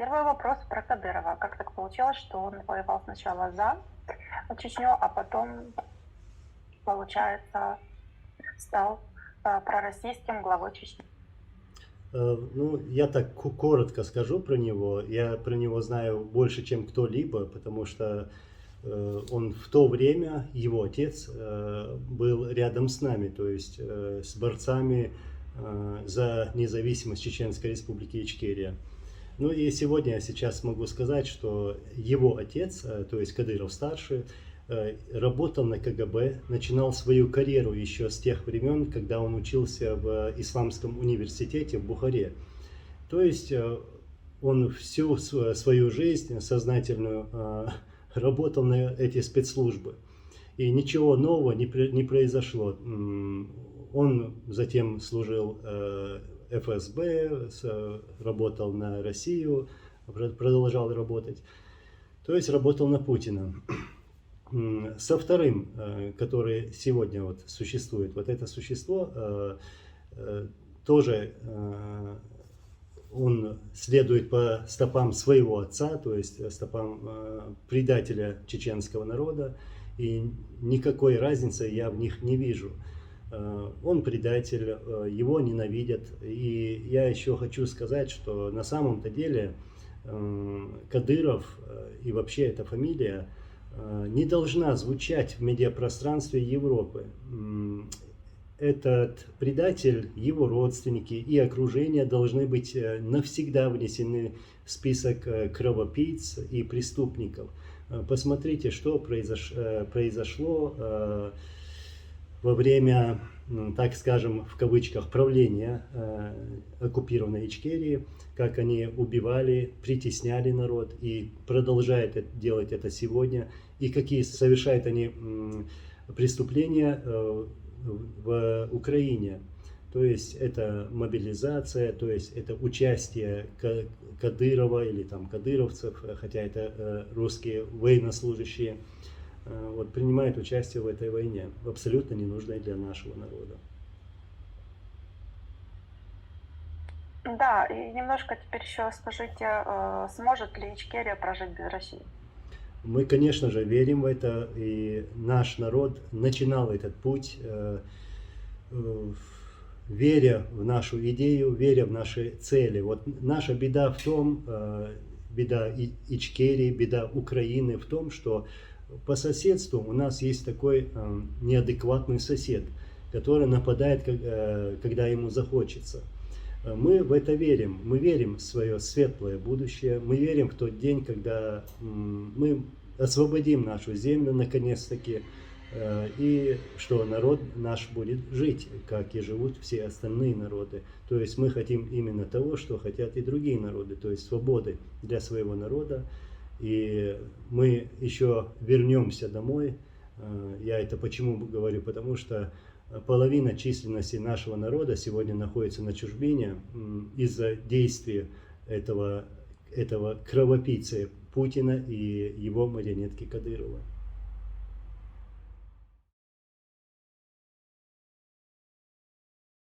Первый вопрос про Кадырова. Как так получилось, что он воевал сначала за Чечню, а потом, получается, стал пророссийским главой Чечни? Ну, я так коротко скажу про него. Я про него знаю больше, чем кто-либо, потому что он в то время, его отец, был рядом с нами, то есть с борцами за независимость Чеченской Республики Ичкерия. Ну и сегодня я сейчас могу сказать, что его отец, то есть Кадыров-старший, работал на КГБ, начинал свою карьеру еще с тех времен, когда он учился в Исламском университете в Бухаре. То есть он всю свою жизнь сознательную работал на эти спецслужбы. И ничего нового не произошло. Он затем служил ФСБ, работал на Россию, продолжал работать. То есть работал на Путина. Со вторым, который сегодня вот существует, вот это существо тоже он следует по стопам своего отца, то есть стопам предателя чеченского народа, и никакой разницы я в них не вижу. Он предатель, его ненавидят, и я еще хочу сказать, что на самом-то деле Кадыров и вообще эта фамилия не должна звучать в медиапространстве Европы. Этот предатель, его родственники и окружение должны быть навсегда внесены в список кровопийц и преступников. Посмотрите, что произошло во время, так скажем, в кавычках, правления оккупированной Ичкерии, как они убивали, притесняли народ и продолжают делать это сегодня, и какие совершают они преступления в Украине. То есть это мобилизация, то есть это участие Кадырова или там кадыровцев, хотя это русские военнослужащие, вот, принимают участие в этой войне, абсолютно ненужной для нашего народа. Да, и немножко теперь еще скажите, сможет ли Ичкерия прожить без России? Мы, конечно же, верим в это, и наш народ начинал этот путь, веря в нашу идею, веря в наши цели. Вот наша беда в том, беда Ичкерии, беда Украины в том, что по соседству у нас есть такой неадекватный сосед, который нападает, когда ему захочется. Мы в это верим, мы верим в свое светлое будущее, мы верим в тот день, когда мы освободим нашу землю наконец-таки, и что народ наш будет жить, как и живут все остальные народы. То есть мы хотим именно того, что хотят и другие народы, то есть свободы для своего народа. И мы еще вернемся домой. Я это почему говорю? Потому что половина численности нашего народа сегодня находится на чужбине из-за действий этого кровопийцы Путина и его марионетки Кадырова.